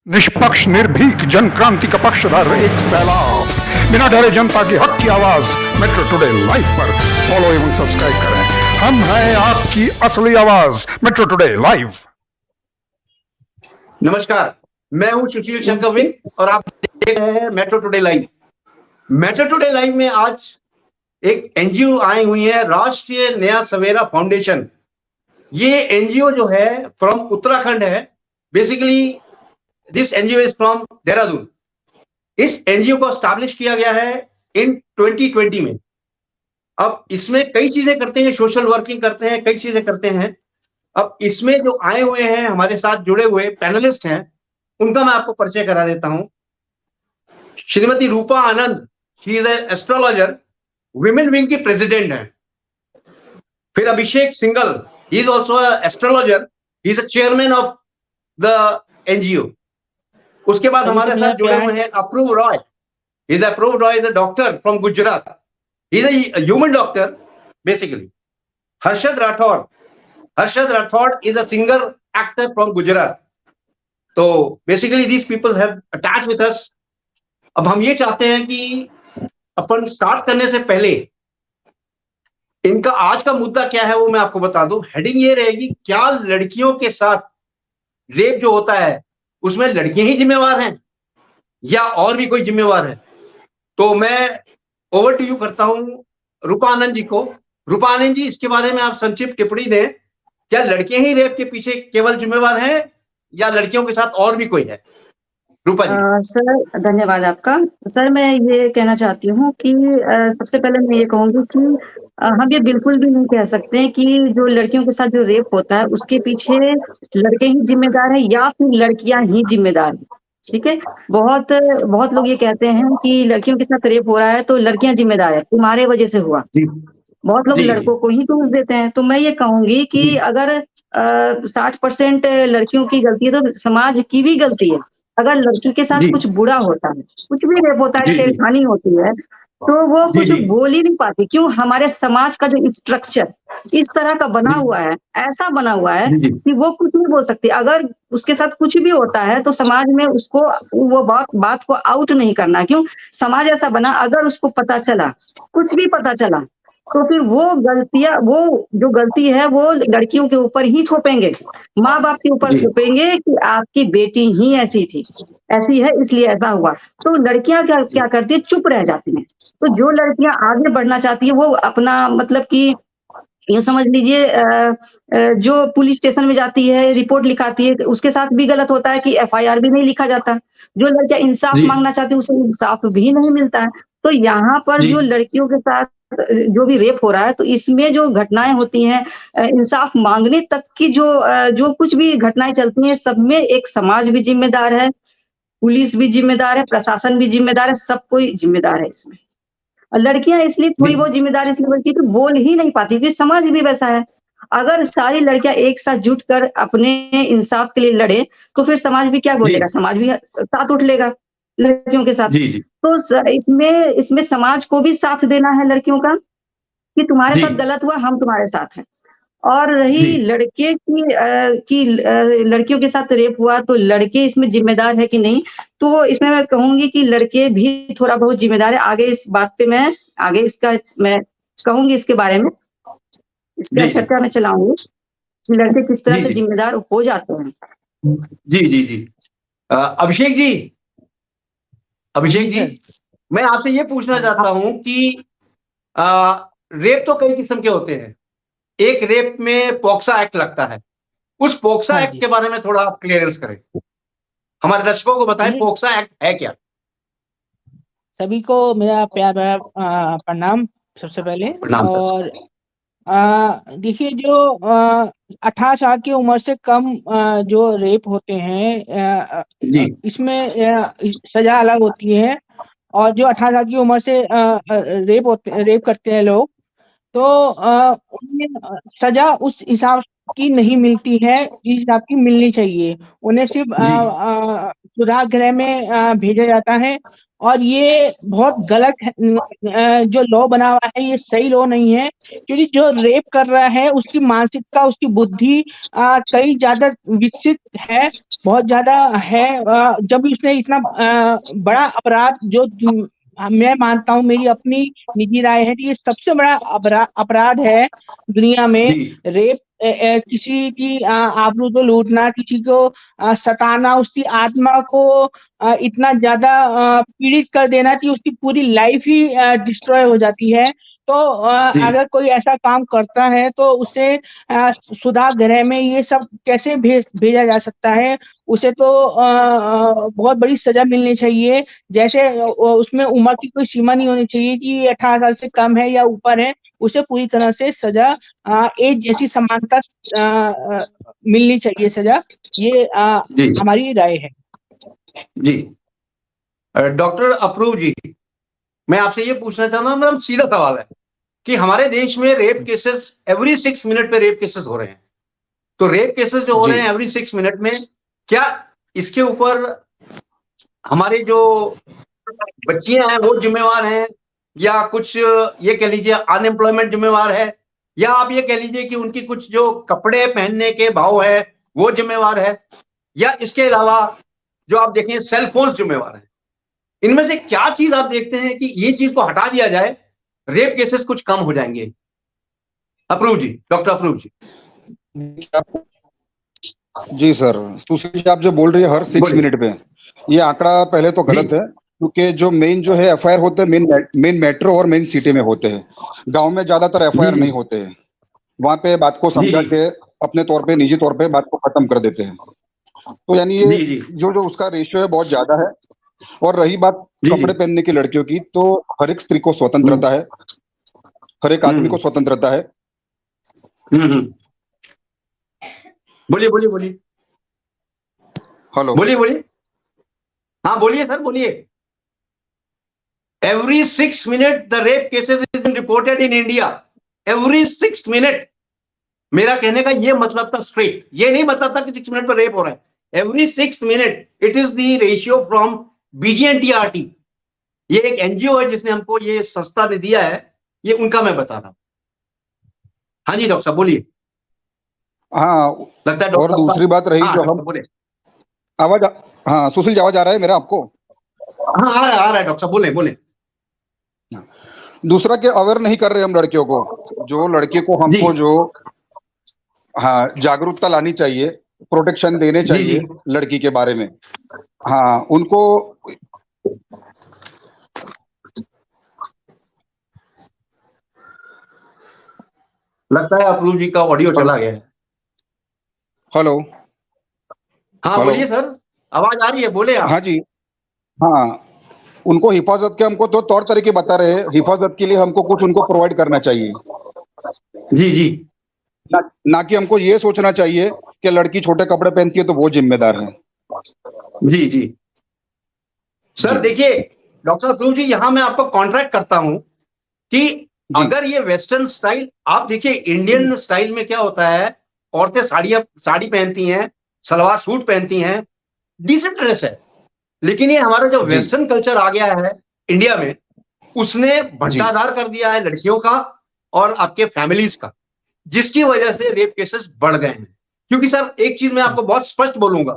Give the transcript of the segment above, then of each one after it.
निष्पक्ष निर्भीक जन क्रांति का पक्षधर एक सैलाब, बिना डरे जनता की हक की आवाज मेट्रो टुडे लाइव पर फॉलो एवं सब्सक्राइब करें। हम हैं आपकी असली आवाज मेट्रो टुडे लाइव। नमस्कार, मैं हूं सुशील शंकर विन और आप देख रहे हैं metro today live. Metro today live में आज एक एनजीओ आई हुई है, राष्ट्रीय नया सवेरा फाउंडेशन। ये एनजीओ जो है फ्रॉम उत्तराखंड है। Basically this NGO is from Dehradun. इस एनजीओ को एस्टैब्लिश किया गया है इन 2020 में। अब इसमें कई चीजें करते हैं, सोशल वर्किंग करते हैं, कई चीजें करते हैं। अब इसमें जो आए हुए हैं हमारे साथ जुड़े हुए पैनलिस्ट हैं, उनका मैं आपको परिचय करा देता हूं। श्रीमती Rupa Anand, she is astrologer, women wing की प्रेसिडेंट है। फिर Abhishek Singhal, he is also astrologer, he is chairman of the NGO. उसके बाद हमारे साथ जुड़े हुए हैं Apurv Roy, he is Apurv Roy, is a doctor from Gujarat, he is a human doctor basically. Harshad Rathod is a singer actor from Gujarat. तो basically these people have attached with us. अब हम ये चाहते हैं कि अपन स्टार्ट करने से पहले इनका आज का मुद्दा क्या है वो मैं आपको बता दूं। हेडिंग ये रहेगी, क्या लड़कियों के साथ रेप जो होता है उसमें लड़कियां ही जिम्मेवार हैं या और भी कोई जिम्मेवार है? तो मैं ओवर टू यू करता हूं रूपा आनंद जी को। रूपा आनंद जी, इसके बारे में आप संक्षिप्त टिप्पणी दें। क्या लड़कियां ही रेप के पीछे केवल जिम्मेवार हैं या लड़कियों के साथ और भी कोई है? रूपा जी। सर धन्यवाद आपका। सर मैं ये कहना चाहती हूँ कि सबसे पहले मैं ये कहूँगी कि हम ये बिल्कुल भी नहीं कह सकते कि जो लड़कियों के साथ जो रेप होता है उसके पीछे लड़के ही जिम्मेदार है या फिर लड़कियां ही जिम्मेदार है। ठीक है, बहुत लोग ये कहते हैं कि लड़कियों के साथ रेप हो रहा है तो लड़कियां जिम्मेदार है, तुम्हारे वजह से हुआ। बहुत लोग लड़कों को ही दोष देते हैं। तो मैं ये कहूंगी कि अगर 60% लड़कियों की गलती है तो समाज की भी गलती है। अगर लड़की के साथ कुछ बुरा होता है, कुछ भी रेप होता है, छेड़खानी होती है, तो वो कुछ बोल ही नहीं पाती। क्यों? हमारे समाज का जो स्ट्रक्चर इस तरह का बना हुआ है, ऐसा बना हुआ है कि वो कुछ नहीं बोल सकती। अगर उसके साथ कुछ भी होता है तो समाज में उसको वो बात को आउट नहीं करना। क्यों? समाज ऐसा बना, अगर उसको पता चला, कुछ भी पता चला, तो फिर वो जो गलती है वो लड़कियों के ऊपर ही थोपेंगे, माँ बाप के ऊपर थोपेंगे कि आपकी बेटी ही ऐसी थी, ऐसी है इसलिए ऐसा हुआ। तो लड़कियां क्या करती है? चुप रह जाती हैं। तो जो लड़कियां आगे बढ़ना चाहती है वो अपना मतलब कि ये समझ लीजिए, जो पुलिस स्टेशन में जाती है, रिपोर्ट लिखाती है, उसके साथ भी गलत होता है कि एफआईआर भी नहीं लिखा जाता। जो लड़कियां इंसाफ मांगना चाहती है उसे इंसाफ भी नहीं मिलता है। तो यहाँ पर जो लड़कियों के साथ जो भी रेप हो रहा है, तो इसमें जो घटनाएं होती हैं, इंसाफ मांगने तक की जो कुछ भी घटनाएं चलती हैं, सब में एक समाज भी जिम्मेदार है, पुलिस भी जिम्मेदार है, प्रशासन भी जिम्मेदार है, सब कोई जिम्मेदार है इसमें। लड़कियां इसलिए थोड़ी बहुत जिम्मेदार इसलिए बनती है कि बोल ही नहीं पाती, क्योंकि समाज भी वैसा है। अगर सारी लड़कियां एक साथ जुट कर अपने इंसाफ के लिए लड़े तो फिर समाज भी क्या बोलेगा? समाज भी साथ उठ लेगा लड़कियों के साथ। तो इसमें समाज को भी साथ देना है लड़कियों का कि तुम्हारे साथ गलत हुआ, हम तुम्हारे साथ हैं। और रही लड़के की लड़कियों के साथ रेप हुआ तो लड़के इसमें जिम्मेदार है कि नहीं, तो इसमें मैं कहूंगी कि लड़के भी थोड़ा बहुत जिम्मेदार है। आगे इस बात पे मैं कहूंगी, इसके बारे में इसका चर्चा में चलाऊंगी कि लड़के किस तरह से जिम्मेदार हो जाते हैं। जी। अभिषेक जी, मैं आपसे ये पूछना चाहता हूं कि रेप तो कई किस्म के होते हैं। एक रेप में पॉक्सा एक्ट लगता है, उस पॉक्सा एक्ट के बारे में थोड़ा आप क्लियरेंस करें, हमारे दर्शकों को बताएं पॉक्सा एक्ट है क्या। सभी को मेरा प्यार भरा प्रणाम सबसे पहले। और देखिए, जो 18 साल की उम्र से कम जो रेप होते हैं, इसमें सजा अलग होती है। और जो 18 साल की उम्र से रेप करते हैं लोग, तो उन्हें सजा उस हिसाब की नहीं मिलती है जिस हिसाब की मिलनी चाहिए। उन्हें सिर्फ सुधार गृह में भेजा जाता है और ये बहुत गलत है। जो लॉ बना हुआ है ये सही लॉ नहीं है, क्योंकि जो रेप कर रहा है उसकी मानसिकता, उसकी बुद्धि कई ज्यादा विकसित है, बहुत ज्यादा है। जब उसने इतना बड़ा अपराध, जो मैं मानता हूँ, मेरी अपनी निजी राय है कि ये सबसे बड़ा अपराध है दुनिया में, रेप, किसी की आबरू को लूटना, किसी को सताना, उसकी आत्मा को इतना ज्यादा पीड़ित कर देना कि उसकी पूरी लाइफ ही डिस्ट्रॉय हो जाती है। तो अगर कोई ऐसा काम करता है तो उसे सुधार गृह में ये सब कैसे भेजा जा सकता है? उसे तो बहुत बड़ी सजा मिलनी चाहिए। जैसे उसमें उम्र की कोई सीमा नहीं होनी चाहिए कि 18 साल से कम है या ऊपर है, उसे पूरी तरह से सजा, एज जैसी समानता मिलनी चाहिए सजा। ये हमारी राय है। जी डॉक्टर अप्रूव जी, मैं आपसे ये पूछना चाहता हूँ, मैडम सीधा सवाल है कि हमारे देश में रेप केसेस एवरी 6 मिनट पे रेप केसेस हो रहे हैं। तो रेप केसेस जो हो रहे हैं एवरी 6 मिनट में, क्या इसके ऊपर हमारे जो बच्चियां हैं वो जिम्मेवार हैं, या कुछ ये कह लीजिए अनएम्प्लॉयमेंट जिम्मेवार है, या आप ये कह लीजिए कि उनकी कुछ जो कपड़े पहनने के भाव है वो जिम्मेवार है, या इसके अलावा जो आप देखें सेल फोन जिम्मेवार है? इनमें से क्या चीज आप देखते हैं कि ये चीज को हटा दिया जाए, रेप केसेस कुछ कम हो जाएंगे? अप्रूव जी, डॉक्टर अप्रूव जी। जी सर, सुशील जी आप जो बोल रही है हर 6 मिनट पे, ये आंकड़ा पहले तो गलत है, क्योंकि जो मेन जो है एफआईआर होते हैं मेन मेट्रो और मेन सिटी में होते हैं। गांव में ज्यादातर एफआईआर नहीं होते हैं, वहां पे बात को समझा के अपने तौर पे, निजी तौर पे बात को खत्म कर देते हैं। तो यानी ये जो उसका रेशियो है बहुत ज्यादा है। और रही बात कपड़े पहनने की लड़कियों की, तो हर एक स्त्री को स्वतंत्रता है, हर एक आदमी को स्वतंत्रता है। बोलिए बोलिए बोलिए। हेलो, बोलिए बोलिए। हाँ बोलिए सर, बोलिए। Every 6 minute the rape cases is reported in India, every 6 minute. मेरा कहने का ये मतलब था स्ट्रेट, ये नहीं मतलब था कि 6 मिनट पर रेप हो रहा है। Every 6 minute, it is the ratio from BGNTRT। ये एक एनजीओ है जिसने हमको ये संस्था ने दिया है, ये उनका मैं बता रहा हूं। हाँ जी डॉक्टर साहब बोलिए। हाँ, लगता है और दूसरी बात रही जो हम आवाज, हाँ सुशील जी आवाज आ रहा है मेरा आपको? हाँ आ रहा है डॉक्टर साहब, बोले बोले। दूसरा के अवेयर नहीं कर रहे हम लड़कियों को, जो लड़की को हमको जो हाँ जागरूकता लानी चाहिए, प्रोटेक्शन देने चाहिए लड़की के बारे में। हाँ उनको लगता है अप्रूव जी का ऑडियो चला गया है। हेलो, हाँ बोलिए सर, आवाज आ रही है, बोले आप। हाँ जी, हाँ उनको हिफाजत के हमको तो तौर तरीके बता रहे हैं, हिफाजत के लिए हमको कुछ उनको प्रोवाइड करना चाहिए। जी जी, ना कि हमको ये सोचना चाहिए कि लड़की छोटे कपड़े पहनती है तो वो जिम्मेदार है। जी जी सर, देखिए डॉक्टर अप्रूव जी, यहां मैं आपको कॉन्ट्रैक्ट करता हूं कि अगर ये वेस्टर्न स्टाइल, आप देखिए इंडियन स्टाइल में क्या होता है, औरतें साड़ी पहनती हैं, सलवार सूट पहनती हैं, डिसेंट ड्रेस है। लेकिन ये हमारा जो वेस्टर्न कल्चर आ गया है इंडिया में, उसने भंडाधार कर दिया है लड़कियों का और आपके फैमिलीज का, जिसकी वजह से रेप केसेस बढ़ गए हैं। क्योंकि सर एक चीज मैं आपको बहुत स्पष्ट बोलूंगा,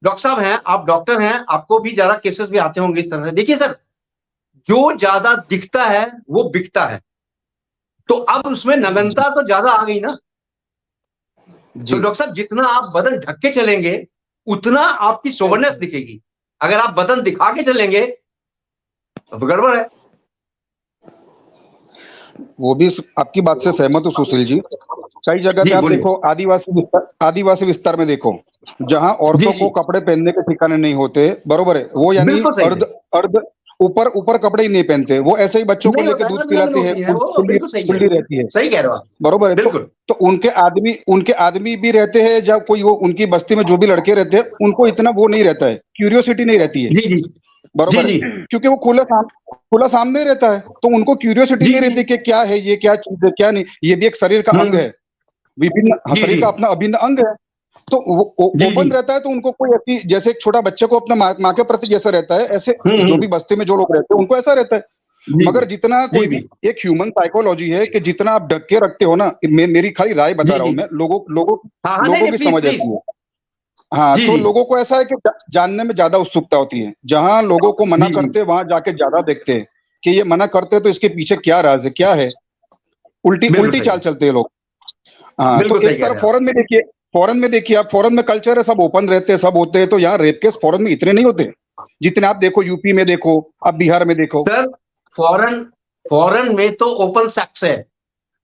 डॉक्टर साहब हैं आप, डॉक्टर हैं, आपको भी ज्यादा केसेस भी आते होंगे इस तरह से। देखिए सर, जो ज्यादा दिखता है वो बिकता है, तो अब उसमें नग्नता तो ज्यादा आ गई ना। तो डॉक्टर साहब जितना आप बदन ढक के चलेंगे उतना आपकी सोबरनेस दिखेगी। अगर आप बदन दिखा के चलेंगे तो गड़बड़ है। वो भी आपकी बात से सहमत हूँ सुशील जी। कई जगह पे आप देखो, आदिवासी विस्तार में देखो, जहां औरतों को कपड़े पहनने के ठिकाने नहीं होते, बरोबर है, वो यानी अर्ध ऊपर कपड़े ही नहीं पहनते, वो ऐसे ही बच्चों को लेकर दूध पिलाते हैं, खुली रहती है। सही कह रहे हो, बरोबर है। तो उनके आदमी भी रहते हैं, जब कोई वो उनकी बस्ती में जो भी लड़के रहते हैं, उनको इतना वो नहीं रहता है, क्यूरियोसिटी नहीं रहती है। जी जी, बरोबर है, क्योंकि वो खुला सामने रहता है, तो उनको क्यूरियोसिटी नहीं रहती कि क्या है ये, क्या चीज है, क्या नहीं। ये भी एक शरीर का अंग है, विभिन्न शरीर का अपना अभिन्न अंग है। तो ओपन रहता है, तो उनको कोई ऐसी, जैसे एक छोटा बच्चे को अपना माँ के प्रति जैसा रहता है, ऐसे जो भी बस्ती में जो लोग रहते हैं उनको ऐसा रहता है। मगर जितना कोई भी एक ह्यूमन साइकोलॉजी है कि जितना आप ढक के रखते हो ना, मेरी खाली राय बता रहा हूँ मैं, लोगों की समझ ऐसी है। हाँ, तो लोगों को ऐसा है कि जानने में ज्यादा उत्सुकता होती है। जहां लोगों को मना करते वहां जाके ज्यादा देखते हैं कि ये मना करते तो इसके पीछे क्या राज है, क्या है। उल्टी चाल चलते हैं लोग। हाँ, तो एक तरफ फॉरेन में देखिए आप, फॉरेन में कल्चर है, सब ओपन रहते हैं, सब होते हैं। तो यहाँ रेप केस फॉरेन में इतने नहीं होते जितने आप देखो यूपी में, देखो आप बिहार में देखो। सर फॉरेन में तो ओपन सेक्स है।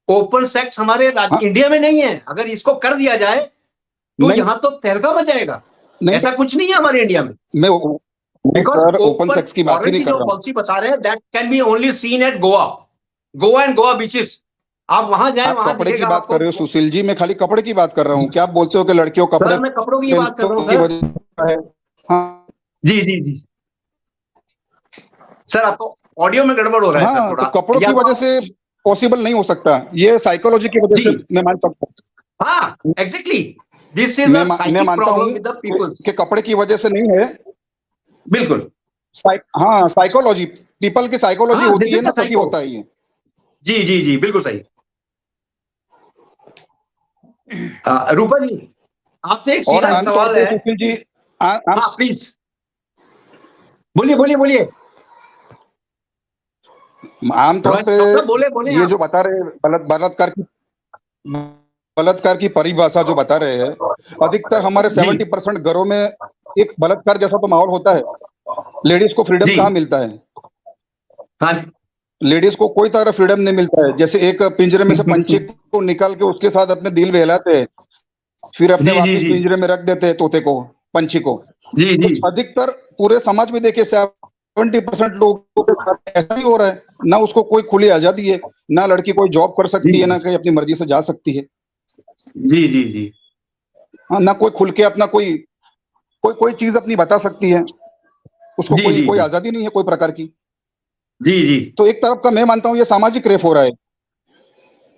ओपन सेक्स हमारे इंडिया में नहीं है। अगर इसको कर दिया जाए तो यहाँ तो तहलका मच जाएगा। ऐसा कुछ नहीं है हमारे इंडिया में। मैं ओपन सेक्स की बात ही नहीं कर रहा हूं। पॉलिसी बता रहे हैं that can be only seen at Goa and Goa beaches. आप वहां जाए, वहां कपड़े की बात कर रहे हो सुशील जी, मैं खाली कपड़े की बात कर रहा हूँ। क्या आप बोलते हो कि लड़कियों कपड़े? सर मैं कपड़ों की बात कर रहा हूँ सर। हाँ जी सर, आपको ऑडियो में गड़बड़ हो रहा है। हाँ, सर, तो कपड़ों की वजह से पॉसिबल नहीं हो सकता, ये साइकोलॉजी की वजह से मैं मान सकता हूँ। हाँ exactly, this is a psychic problem with the peoples कि कपड़े की वजह से नहीं है। बिल्कुल। हाँ, साइकोलॉजी, पीपल की साइकोलॉजी होती है ना, सही होता है ये। जी बिल्कुल सही। रूपा जी, आपसे एक सीधा सवाल है। सुशील जी, हाँ प्लीज बोलिए। आमतौर पे ये जो बता रहे बलात्कार की परिभाषा जो बता रहे हैं, अधिकतर हमारे 70% घरों में एक बलात्कार जैसा तो माहौल होता है। लेडीज को फ्रीडम कहाँ मिलता है? हाँ, लेडीज को कोई तरह फ्रीडम नहीं मिलता है। जैसे एक पिंजरे में से पंछी को निकाल के उसके साथ अपने दिल बहलाते हैं, फिर अपने वापस पिंजरे में रख देते हैं तोते को, पंछी को। तो अधिकतर पूरे समाज में देखिए 70% लोगों के साथ ऐसा ही हो रहा है। ना उसको कोई खुली आजादी है, ना लड़की कोई जॉब कर सकती है, ना कहीं अपनी मर्जी से जा सकती है। जी हाँ, ना कोई खुल के अपना कोई चीज अपनी बता सकती है। उसको कोई आजादी नहीं है कोई प्रकार की। जी तो एक तरफ का मैं मानता हूँ ये सामाजिक रेप हो रहा है।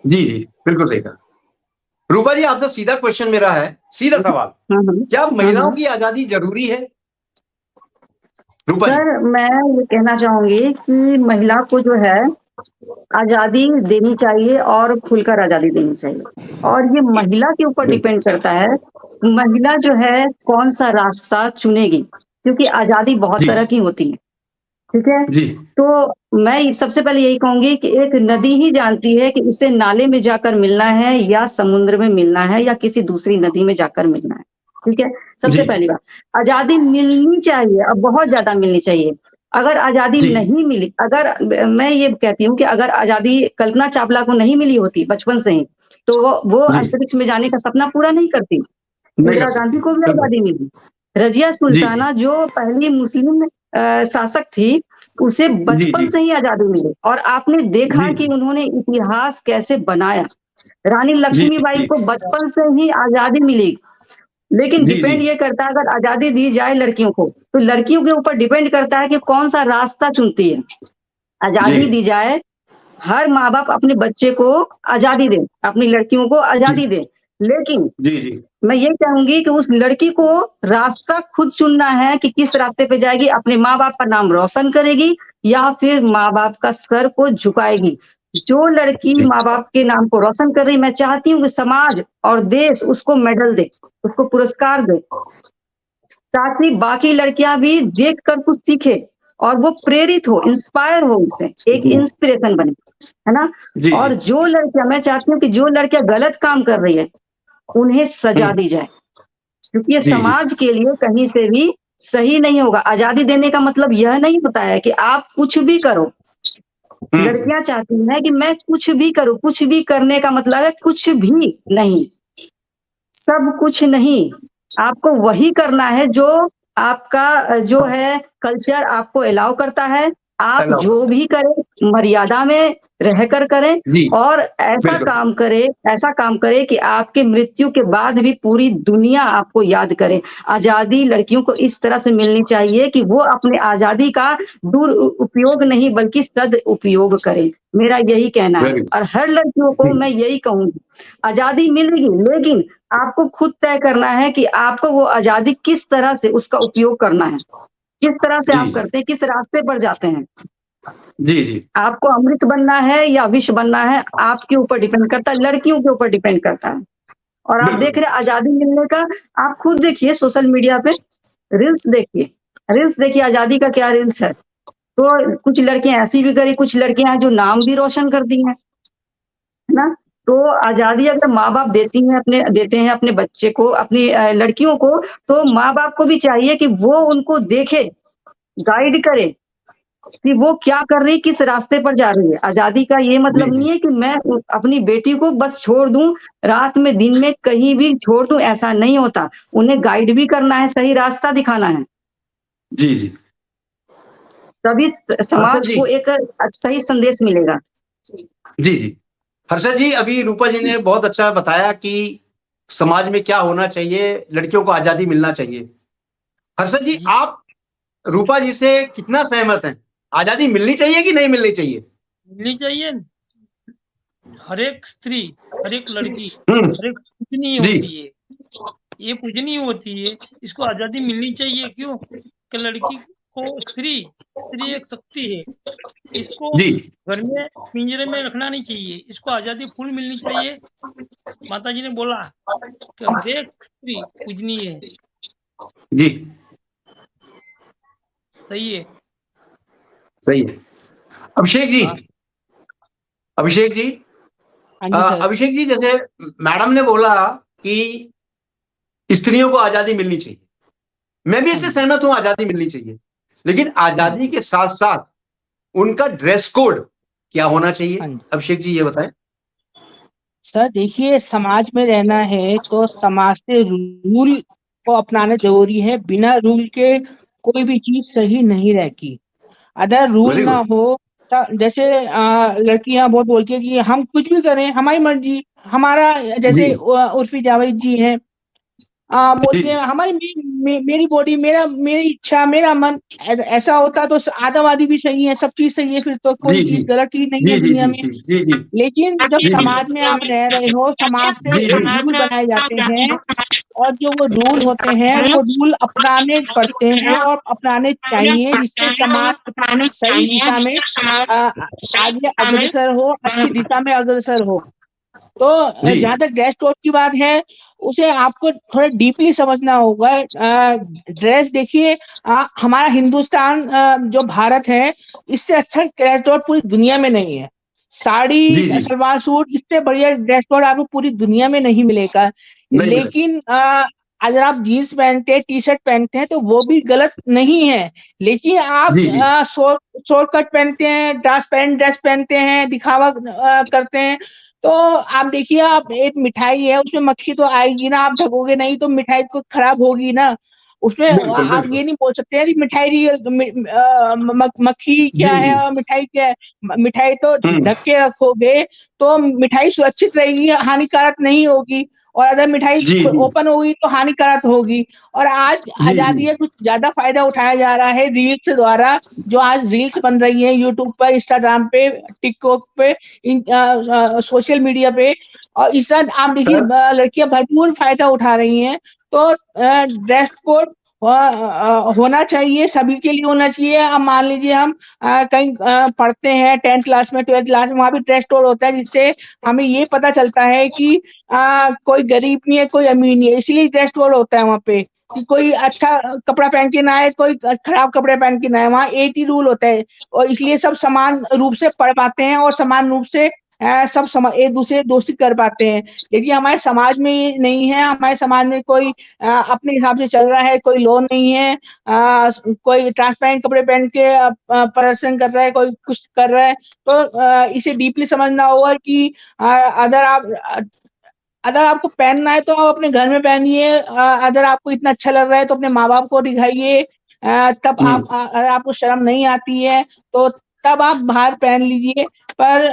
जी बिल्कुल सही कहा। रूपा जी, आपसे सीधा क्वेश्चन मेरा है, सीधा सवाल, क्या महिलाओं की आजादी जरूरी है? रूपा जी, सर मैं ये कहना चाहूंगी कि महिला को जो है आजादी देनी चाहिए और खुलकर आजादी देनी चाहिए। और ये महिला के ऊपर डिपेंड करता है, महिला जो है कौन सा रास्ता चुनेगी, क्योंकि आजादी बहुत तरह की होती है। ठीक है तो मैं सबसे पहले यही कहूंगी कि एक नदी ही जानती है कि उसे नाले में जाकर मिलना है या समुद्र में मिलना है या किसी दूसरी नदी में जाकर मिलना है। ठीक है, सबसे पहली बात आजादी मिलनी चाहिए, अब बहुत ज्यादा मिलनी चाहिए। अगर आजादी नहीं मिली, अगर मैं ये कहती हूँ कि अगर आजादी कल्पना चावला को नहीं मिली होती बचपन से ही, तो वो अंतरिक्ष में जाने का सपना पूरा नहीं करती। इंदिरा गांधी को भी आजादी मिली। रजिया सुल्ताना जो पहली मुस्लिम शासक थी, उसे बचपन से ही आजादी मिली। और आपने देखा कि उन्होंने इतिहास कैसे बनाया। रानी लक्ष्मीबाई को बचपन से ही आजादी मिली। लेकिन डिपेंड ये करता है, अगर आजादी दी जाए लड़कियों को, तो लड़कियों के ऊपर डिपेंड करता है कि कौन सा रास्ता चुनती है। आजादी दी जाए, हर माँ बाप अपने बच्चे को आजादी दे, अपनी लड़कियों को आजादी दे, लेकिन मैं ये चाहूंगी कि उस लड़की को रास्ता खुद चुनना है कि किस रास्ते पे जाएगी, अपने माँ बाप का नाम रोशन करेगी या फिर माँ बाप का सर को झुकाएगी। जो लड़की माँ बाप के नाम को रोशन कर रही, मैं चाहती हूँ कि समाज और देश उसको मेडल दे, उसको पुरस्कार दे, ताकि बाकी लड़कियां भी देख कर कुछ सीखे और वो प्रेरित हो, इंस्पायर हो, उनसे एक इंस्पिरेशन बने, है ना। और जो लड़कियां, मैं चाहती हूँ कि जो लड़कियां गलत काम कर रही है उन्हें सजा दी जाए, क्योंकि ये समाज के लिए कहीं से भी सही नहीं होगा। आजादी देने का मतलब यह नहीं होता है कि आप कुछ भी करो। लड़कियां चाहती हैं कि मैं कुछ भी करूं, कुछ भी करने का मतलब है कुछ भी नहीं, सब कुछ नहीं। आपको वही करना है जो आपका जो है कल्चर आपको अलाउ करता है। आप जो भी करें मर्यादा में रहकर करें और ऐसा काम करे कि आपके मृत्यु के बाद भी पूरी दुनिया आपको याद करे। आजादी लड़कियों को इस तरह से मिलनी चाहिए कि वो अपने आजादी का दुरुपयोग नहीं बल्कि सदुपयोग करें। मेरा यही कहना है। और हर लड़कियों को मैं यही कहूंगी, आजादी मिलेगी लेकिन आपको खुद तय करना है कि आपको वो आजादी किस तरह से उसका उपयोग करना है, किस तरह से जी आप करते हैं, किस रास्ते पर जाते हैं। जी जी आपको अमृत बनना है या विष बनना है, आपके ऊपर डिपेंड करता है, लड़कियों के ऊपर डिपेंड करता है। और आप देख बिल्कुल। रहे हैं आजादी मिलने का, आप खुद देखिए सोशल मीडिया पे रील्स देखिए आजादी का क्या रील्स है। तो कुछ लड़कियां ऐसी भी करी, कुछ लड़कियां हैं जो नाम भी रोशन कर दी हैं, है ना? तो आजादी अगर माँ बाप देते हैं अपने बच्चे को, अपनी लड़कियों को, तो माँ बाप को भी चाहिए कि वो उनको देखे, गाइड करे कि वो क्या कर रही, किस रास्ते पर जा रही है। आजादी का ये जी मतलब जी नहीं है कि मैं अपनी बेटी को बस छोड़ दूं, रात में दिन में कहीं भी छोड़ दूं, ऐसा नहीं होता। उन्हें गाइड भी करना है, सही रास्ता दिखाना है, जी जी। तभी हर्षद समाज जी, को एक सही संदेश मिलेगा। जी जी। हर्षद जी, अभी रूपा जी ने बहुत अच्छा बताया कि समाज में क्या होना चाहिए, लड़कियों को आजादी मिलना चाहिए। हर्षद जी, जी आप रूपा जी से कितना सहमत हैं? आजादी मिलनी चाहिए कि नहीं मिलनी चाहिए? मिलनी चाहिए। हर एक स्त्री, हर एक लड़की, हम्म। हर एक पूजनीय जी होती है। ये पूजनीय होती है, इसको आजादी मिलनी चाहिए। क्यों? कि लड़की को स्त्री स्त्री एक शक्ति है, इसको जी घर में पिंजरे में रखना नहीं चाहिए, इसको आजादी फुल मिलनी चाहिए। माता जी ने बोला कि हर एक स्त्री पूजनीय है। जी। सही है। सही है। अभिषेक जी, हाँ अभिषेक जी, हाँ जी सर। अभिषेक जी, जैसे मैडम ने बोला कि स्त्रियों को आजादी मिलनी चाहिए, मैं भी हाँ इससे जी। सहमत हूं, आजादी मिलनी चाहिए। लेकिन हाँ जी। आजादी के साथ साथ उनका ड्रेस कोड क्या होना चाहिए? हाँ जी अभिषेक जी, ये बताएं। सर, देखिए समाज में रहना है तो समाज से रूल को अपनाना जरूरी है। बिना रूल के कोई भी चीज सही नहीं रहती। अगर रूल वेरी ना गुड। हो जैसे लड़कियां बहुत बोलती है कि हम कुछ भी करें, हमारी मर्जी, हमारा, जी जैसे उर्फी जावेद जी हैं, जी बोलते हैं हमारी मेरी बॉडी, मेरी इच्छा, मेरा मन। ऐसा होता तो आतंकवादी भी सही है, सब चीज सही है, फिर तो जी कोई जी चीज गलत ही नहीं जी है जी दुनिया जी में। जी जी जी लेकिन जब जी समाज में आप रह रहे हो, समाज से जी एक रूल बनाए जाते हैं, और जो वो रूल होते हैं वो रूल अपनाने पड़ते हैं और अपनाने चाहिए, जिससे समाज सही दिशा में आगे अग्रसर हो, अच्छी दिशा में अग्रसर हो। तो जी जहाँ तक ड्रेस कोड की बात है, उसे आपको थोड़ा डीपली समझना होगा। ड्रेस देखिए, हमारा हिंदुस्तान, जो भारत है, इससे अच्छा ड्रेस कोड पूरी दुनिया में नहीं है। जी साड़ी, जी। सलवार सूट, इससे बढ़िया ड्रेस कोड आपको पूरी दुनिया में नहीं मिलेगा। नहीं मिले। लेकिन अगर आप जीन्स पहनते हैं, टी शर्ट पहनते हैं, तो वो भी गलत नहीं है। लेकिन आप जी जी शॉर्ट कट पहनते हैं, ट्रांसपेरेंट ड्रेस पहनते हैं, दिखावा करते हैं, तो आप देखिए, आप एक मिठाई है, उसमें मक्खी तो आएगी ना, आप ढकोगे नहीं तो मिठाई तो खराब होगी ना। उसमें बिल्कुल आप बिल्कुल। ये नहीं बोल सकते हैं कि मिठाई मक्खी क्या जी है जी। और मिठाई क्या है। मिठाई तो हम्म। ढक के रखोगे तो मिठाई सुरक्षित रहेगी, हानिकारक नहीं होगी। और अगर मिठाई जी जी ओपन होगी तो हानिकारक होगी। और आज जी जी आजादी का कुछ ज्यादा फायदा उठाया जा रहा है रील्स द्वारा। जो आज रील्स बन रही है यूट्यूब पर, इंस्टाग्राम पे, टिकटॉक पे, सोशल मीडिया पे, और इस तरह आप देखिए सर। लड़कियां भरपूर फायदा उठा रही हैं। तो ड्रेस कोड होना चाहिए, सभी के लिए होना चाहिए। अब मान लीजिए हम कहीं पढ़ते हैं 10th क्लास में, 12th क्लास में, वहाँ भी ड्रेस कोड होता है, जिससे हमें ये पता चलता है कि कोई गरीब नहीं है, कोई अमीर नहीं है, इसलिए ड्रेस कोड होता है वहाँ पे, कि कोई अच्छा कपड़ा पहन के ना आए, कोई खराब कपड़े पहन के ना आए। वहाँ एक ही रूल होता है, और इसलिए सब समान रूप से पढ़ पाते हैं और समान रूप से एक दूसरे दोस्ती कर पाते हैं। लेकिन हमारे समाज में ये नहीं है। हमारे समाज में कोई अपने हिसाब से चल रहा है, कोई लॉ नहीं है, कोई ट्रांसपेरेंट कपड़े पहन के प्रदर्शन कर रहा है, कोई कुछ कर रहा है। तो इसे डीपली समझना होगा कि अगर आपको पहनना है तो आप अपने घर में पहनिए। अगर आपको इतना अच्छा लग रहा है तो अपने माँ बाप को दिखाइए। तब हम्म। अगर आपको शर्म नहीं आती है तो तब आप बाहर पहन लीजिए। पर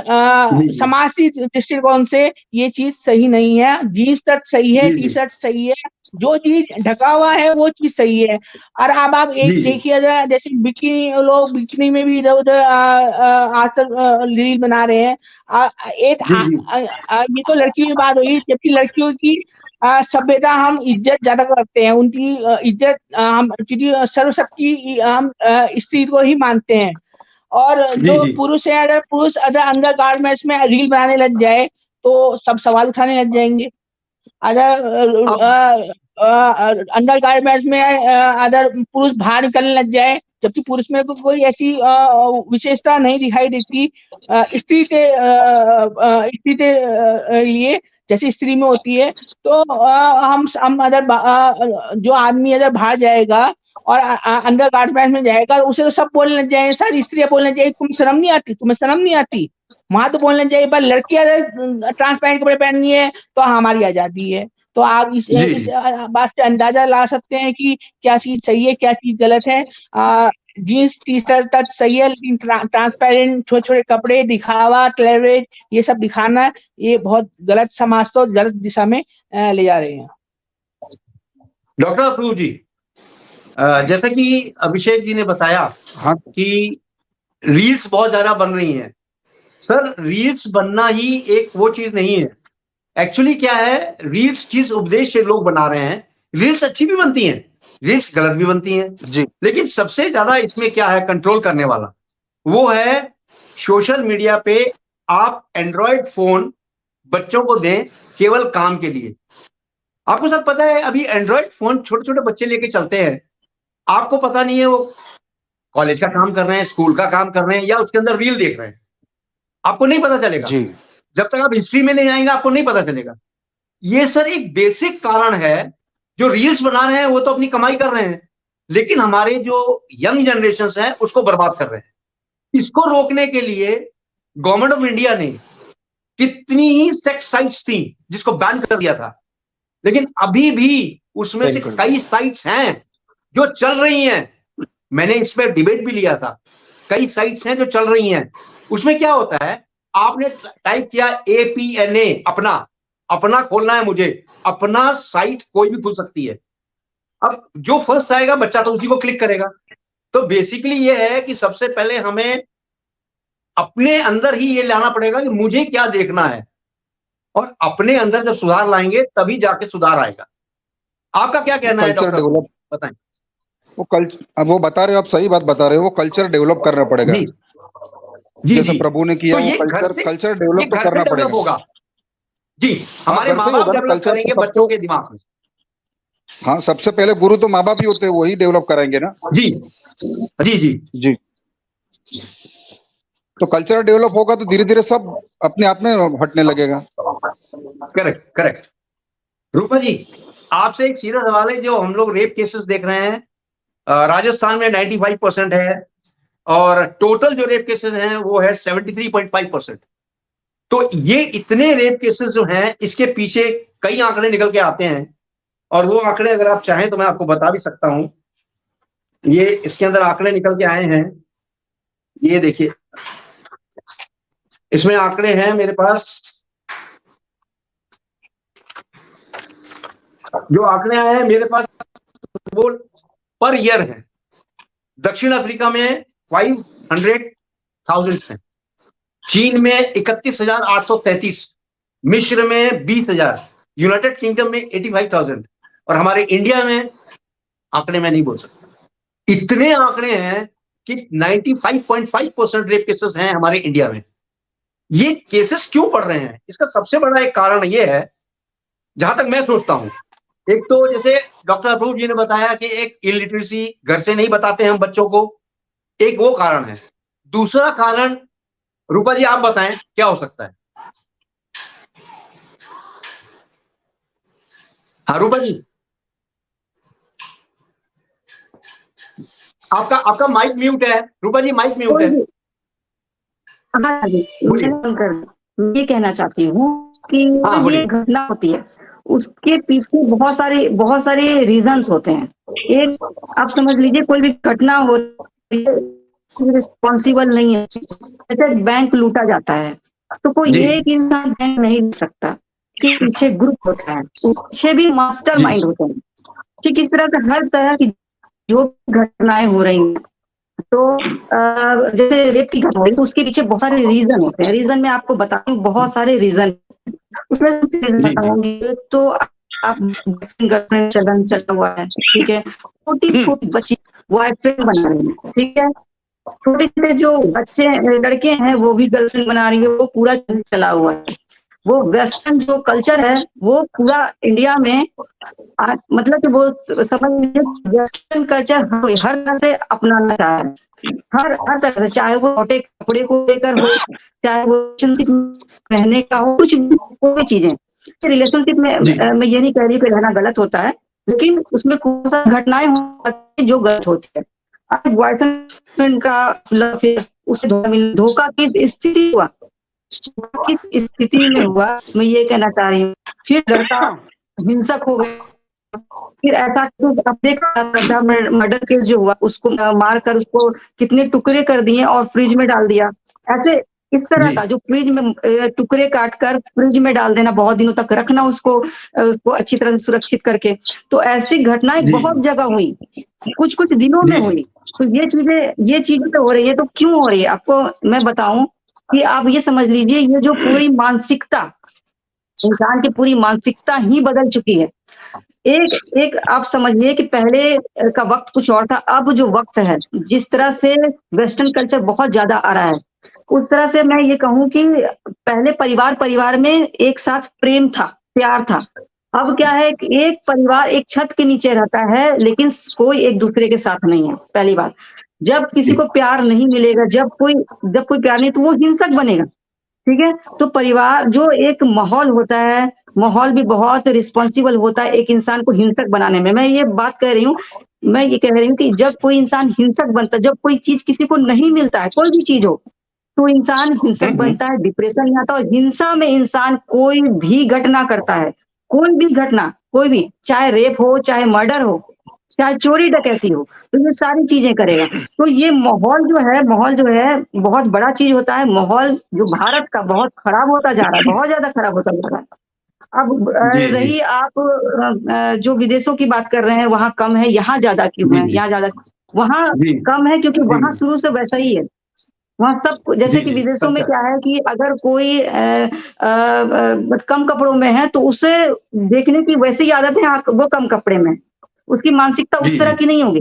जी। समाज के दृष्टिकोण से ये चीज सही नहीं है। जीन्स तक सही है, जी, जी। टी शर्ट सही है, जो चीज ढका हुआ है वो चीज सही है। और अब आप जी, एक जी। देखिए जैसे बिकिनी, लोग बिकिनी में भी इधर उधर आजकल रील बना रहे हैं। एक जी, जी। ये तो लड़कियों की बात हुई, जबकि लड़कियों की सभ्यता हम इज्जत ज्यादा करते हैं, उनकी इज्जत हम क्योंकि सर्वशक्ति हम स्त्री को ही मानते हैं। और जी, जो जी। पुरुष है, अगर पुरुष अगर अंडर गारमेंट्स में रील बनाने लग जाए तो सब सवाल उठाने लग जाएंगे। अगर अंडर गारमेंट्स में अगर पुरुष बाहर निकलने लग जाए, जबकि पुरुष में तो कोई ऐसी विशेषता नहीं दिखाई देती स्त्री के लिए जैसे स्त्री में होती है। तो हम अगर जो आदमी अगर बाहर जाएगा और अंडर गारमेंट्स में जाएगा, उसे तो सब बोलने लग जाएंगे, सारी स्त्रियां बोलने लग जाएगी, तुम शर्म नहीं आती, तुम्हें शर्म नहीं आती। वहां तो बोलने लग जाएगी, पर लड़कियां ट्रांसपेरेंट कपड़े पहननी है तो हमारी आजादी है। तो आप इस जी। बात से अंदाजा ला सकते हैं कि क्या चीज सही है, क्या चीज गलत है। जीन्स टी शर्ट तक सही है, लेकिन ट्रांसपेरेंट छोटे छोटे कपड़े दिखावा, क्लेवेज, ये सब दिखाना, ये बहुत गलत, समाज तो गलत दिशा में ले जा रहे हैं। डॉक्टर अफरूज जी, जैसा कि अभिषेक जी ने बताया हाँ कि रील्स बहुत ज्यादा बन रही हैं। सर, रील्स बनना ही एक वो चीज नहीं है। एक्चुअली क्या है, रील्स जिस उपदेश से लोग बना रहे हैं, रील्स अच्छी भी बनती हैं, रील्स गलत भी बनती हैं, जी लेकिन सबसे ज्यादा इसमें क्या है कंट्रोल करने वाला, वो है सोशल मीडिया पे आप एंड्रॉयड फोन बच्चों को दें केवल काम के लिए। आपको सब पता है, अभी एंड्रॉयड फोन छोटे छोटे बच्चे लेके चलते हैं, आपको पता नहीं है वो कॉलेज का काम कर रहे हैं, स्कूल का काम कर रहे हैं, या उसके अंदर रील देख रहे हैं, आपको नहीं पता चलेगा। जी जब तक आप हिस्ट्री में नहीं आएंगे आपको नहीं पता चलेगा। ये सर एक बेसिक कारण है। जो रील्स बना रहे हैं वो तो अपनी कमाई कर रहे हैं, लेकिन हमारे जो यंग जनरेशन है उसको बर्बाद कर रहे हैं। इसको रोकने के लिए गवर्नमेंट ऑफ इंडिया ने कितनी ही सेक्स साइट्स थी जिसको बैन कर दिया था, लेकिन अभी भी उसमें से बिल्कुल। कई साइट्स हैं जो चल रही हैं। मैंने इस पर डिबेट भी लिया था। कई साइट्स हैं जो चल रही हैं। उसमें क्या होता है, आपने टाइप किया APNA, अपना खोलना है मुझे, अपना साइट कोई भी खुल सकती है। अब जो फर्स्ट आएगा बच्चा तो उसी को क्लिक करेगा। तो बेसिकली ये है कि सबसे पहले हमें अपने अंदर ही ये लाना पड़ेगा कि मुझे क्या देखना है, और अपने अंदर जब सुधार लाएंगे तभी जाके सुधार आएगा। आपका क्या कहना है कल्चर डॉक्टर, डेवलप, बताएं। अब वो बता रहे हो, आप सही बात बता रहे हो, वो कल्चर डेवलप करना पड़ेगा। जी जी जैसे जी। प्रभु ने किया, तो वो ये घर से कल्चर ये डेवलप तो घर से करना डेवलप पड़ेगा। होगा। जी, हमारे घर माँ से ही बाप होगा ना, डेवलप कल्चर करेंगे तो बच्चों सबको। के दिमाग में। हाँ, सबसे पहले गुरु तो माँ बाप ही होते हैं, वही डेवलप कराएंगे ना। जी जी जी जी, तो कल्चर डेवलप होगा तो धीरे धीरे सब अपने आप में हटने लगेगा। Correct correct. रूपा जी, आपसे एक सीधा सवाल है। जो हम लोग रेप केसेस देख रहे हैं, राजस्थान में 95% है, और टोटल जो रेप केसेस हैं वो है 73.5%। तो ये इतने रेप केसेस जो हैं, इसके पीछे कई आंकड़े निकल के आते हैं, और वो आंकड़े अगर आप चाहें तो मैं आपको बता भी सकता हूं। ये इसके अंदर आंकड़े निकल के आए हैं, ये देखिए, इसमें आंकड़े हैं मेरे पास। जो आंकड़े आए हैं मेरे पास वो पर ईयर है। दक्षिण अफ्रीका में 500,000 हैं, चीन में 31,833, मिस्र में 20,000, यूनाइटेड किंगडम में 85,000, और हमारे इंडिया में आंकड़े मैं नहीं बोल सकता। इतने आंकड़े हैं कि 95.5% रेप केसेस हैं हमारे इंडिया में। ये केसेस क्यों बढ़ रहे हैं, इसका सबसे बड़ा एक कारण ये है, जहां तक मैं सोचता हूं। एक तो जैसे डॉक्टर अफरूज जी ने बताया कि एक इलिटरेसी, घर से नहीं बताते हम बच्चों को, एक वो कारण है। दूसरा कारण, रूपा जी आप बताएं क्या हो सकता है। हाँ रूपा जी, आपका माइक म्यूट है। रूपा जी माइक म्यूट है। हाँ जी, बोलिए। मैं ये कहना चाहती हूँ कि हाँ, ये बोलिए। घटना होती है, उसके पीछे बहुत सारे रीजंस होते हैं। एक, आप समझ लीजिए, कोई भी घटना हो रही है, रिस्पॉन्सिबल नहीं है। जैसे बैंक लूटा जाता है तो कोई जी। एक इंसान बैंक नहीं लूट सकता, उसके पीछे ग्रुप होता है, उसके पीछे भी मास्टर जी। माइंड होते हैं। ठीक इस तरह से हर तरह की जो घटनाएं हो रही हैं, तो जैसे रेप की घटना हुई तो उसके पीछे बहुत सारे रीजन होते हैं। रीजन में आपको बताऊं, बहुत सारे रीजन, उसमें रीजन जी। बताऊंगी। तो आप गर्लफ्रेंड चलन चला हुआ है, ठीक है, छोटी छोटी बच्ची बॉयफ्रेंड बना रही है, ठीक है, छोटे छोटे जो बच्चे लड़के हैं वो भी गर्लफ्रेंड बना रही है, वो पूरा चला हुआ है। वो वेस्टर्न जो कल्चर है वो पूरा इंडिया में मतलब कि वो समझ लीजिए वेस्टर्न कल्चर हर तरह से अपनाना चाह रहा है, हर तरह से, चाहे वो छोटे कपड़े को लेकर हो, चाहे वो रिलेशनशिप में रहने का हो, कुछ भी कोई चीजें। रिलेशनशिप में मैं ये नहीं कह रही कि रहना गलत होता है, लेकिन उसमें कुछ घटनाएं होती है जो गलत होती है। अब बॉयफ्रेंड का उसे धोखा की स्थिति हुआ, किस स्थिति में हुआ मैं ये कहना चाह रही हूँ। फिर लड़का हिंसक हो गया, फिर ऐसा अब देखा मर्डर केस जो हुआ, उसको मारकर उसको कितने टुकड़े कर दिए और फ्रिज में डाल दिया। ऐसे इस तरह का जो फ्रिज में टुकड़े काट कर फ्रिज में डाल देना, बहुत दिनों तक रखना उसको अच्छी तरह से सुरक्षित करके, तो ऐसी घटनाएं बहुत जगह हुई, कुछ कुछ दिनों में हुई। तो ये चीजें तो हो रही है, तो क्यों हो रही है आपको मैं बताऊं कि आप ये समझ लीजिए, ये जो पूरी मानसिकता, इंसान की पूरी मानसिकता ही बदल चुकी है। एक आप समझिए कि पहले का वक्त कुछ और था, अब जो वक्त है, जिस तरह से वेस्टर्न कल्चर बहुत ज्यादा आ रहा है, उस तरह से मैं ये कहूँ कि पहले परिवार में एक साथ प्रेम था, प्यार था। अब क्या है कि एक परिवार एक छत के नीचे रहता है, लेकिन कोई एक दूसरे के साथ नहीं है। पहली बात, जब किसी को प्यार नहीं मिलेगा, जब कोई प्यार नहीं, तो वो हिंसक बनेगा, ठीक है। तो परिवार जो एक माहौल होता है, माहौल भी बहुत रिस्पॉन्सिबल होता है एक इंसान को हिंसक बनाने में। मैं ये बात कह रही हूँ, मैं ये कह रही हूँ कि जब कोई इंसान हिंसक बनता है, जब कोई चीज किसी को नहीं मिलता है, कोई भी चीज हो, तो इंसान हिंसक बनता है, डिप्रेशन में आता है। और हिंसा में इंसान कोई भी घटना करता है, कोई भी घटना, कोई भी, चाहे रेप हो, चाहे मर्डर हो, चाहे चोरी डकैती हो, तो ये सारी चीजें करेगा। तो ये माहौल जो है बहुत बड़ा चीज होता है। माहौल जो भारत का बहुत खराब होता जा रहा है, बहुत ज्यादा खराब होता जा रहा है। अब रही आप जो विदेशों की बात कर रहे हैं, वहाँ कम है, यहाँ ज्यादा क्यों है? यहाँ ज्यादा, वहाँ कम है क्योंकि वहाँ शुरू से वैसा ही है। वहाँ सब जैसे कि विदेशों में क्या है कि अगर कोई कम कपड़ों में है तो उसे देखने की वैसे ही आदत है, वो कम कपड़े में, उसकी मानसिकता उस तरह की नहीं होगी,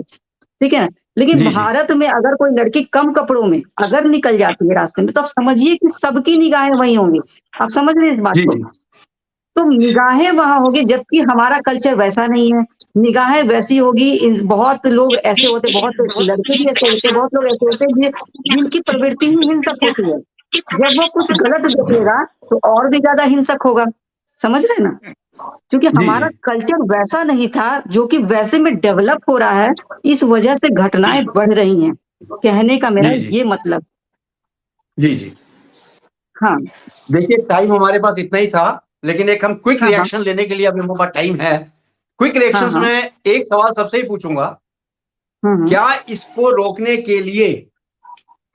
ठीक है। लेकिन भारत में अगर कोई लड़की कम कपड़ों में अगर निकल जाती है रास्ते में, तो आप समझिए कि सबकी निगाहें वही होंगी। आप समझ रहे हैं इस बात को? तो निगाहें वहां होगी, जबकि हमारा कल्चर वैसा नहीं है। निगाहें वैसी होगी, बहुत लोग ऐसे होते, बहुत लड़के भी ऐसे होते, बहुत लोग ऐसे होते जिनकी प्रवृत्ति ही हिंसक होती है। जब वो कुछ गलत देखेगा तो और भी ज्यादा हिंसक होगा, समझ रहे ना? क्योंकि हमारा कल्चर वैसा नहीं था, जो कि वैसे में डेवलप हो रहा है, इस वजह से घटनाएं बढ़ रही हैं। कहने का मेरा ये मतलब। जी। हाँ, देखिए टाइम हमारे पास इतना ही था, लेकिन एक हम क्विक रिएक्शन लेने के लिए अभी हमारे पास टाइम है। क्विक रिएक्शंस में एक सवाल सबसे ही पूछूंगा, क्या इसको रोकने के लिए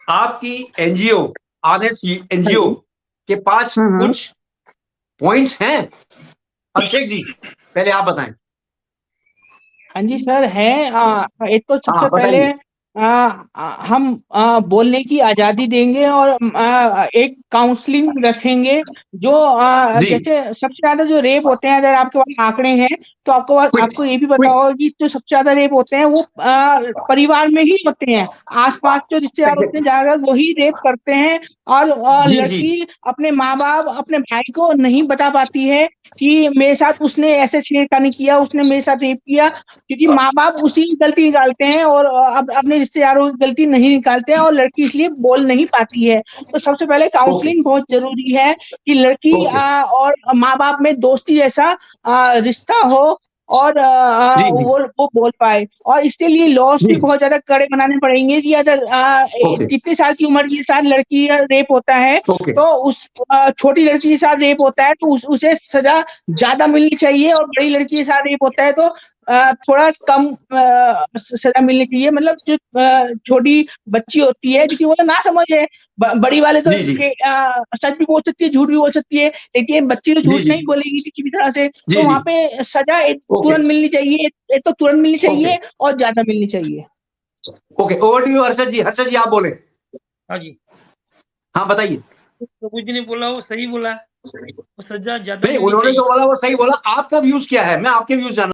आपकी एनजीओ, आरएस एनजीओ के पास कुछ पॉइंट्स हैं? अभिषेक जी पहले आप बताएं। हाँ जी सर है। एक तो सबसे पहले हम बोलने की आजादी देंगे और एक काउंसलिंग रखेंगे। जो जैसे सबसे ज्यादा जो रेप होते हैं, अगर आपके पास आंकड़े हैं तो आपको ये भी पता होगा कि जो सबसे ज्यादा रेप होते हैं वो परिवार में ही होते हैं। आसपास जो रिश्तेदार होते हैं ज्यादा वही रेप करते हैं, और लड़की अपने माँ बाप, अपने भाई को नहीं बता पाती है कि मेरे साथ उसने ऐसे छेड़खानी किया, उसने मेरे साथ रेप किया, क्योंकि माँ बाप उसी की गलती निकालते हैं और अपने रिश्तेदारों की गलती नहीं निकालते हैं, और लड़की इसलिए बोल नहीं पाती है। तो सबसे पहले काउंसलिंग बहुत जरूरी है कि लड़की और माँ बाप में दोस्ती जैसा रिश्ता हो, और वो बोल पाए। और इसके लिए लॉस भी बहुत ज्यादा कड़े बनाने पड़ेंगे कि अगर कितने साल की उम्र के साथ लड़की रेप होता है तो उस छोटी लड़की के साथ रेप होता है तो उसे सजा ज्यादा मिलनी चाहिए, और बड़ी लड़की के साथ रेप होता है तो थोड़ा कम सजा मिलनी चाहिए। मतलब जो छोटी बच्ची होती है जिसकी वो तो ना समझे, बड़ी वाले तो जी, जी। सच भी बोल सकती है, झूठ भी बोल सकती है, लेकिन बच्ची तो जी, झूठ जी। नहीं बोलेगी किसी भी तरह से। जी, तो जी। वहां पे सजा ओके। तुरंत मिलनी चाहिए, एक तो तुरंत मिलनी चाहिए ओके। और ज्यादा मिलनी चाहिए। Okay, over to you Harshad ji. Harshad ji आप बोले। हाँ जी, हाँ बताइए। तो कुछ नहीं बोला, वो सही बोला, वो सजा ज्यादा नहीं, मिलनी उन्होंने चाहिए। जो बोला वो सही बोला, आपका व्यूज क्या है? मैं आपके व्यूज जानना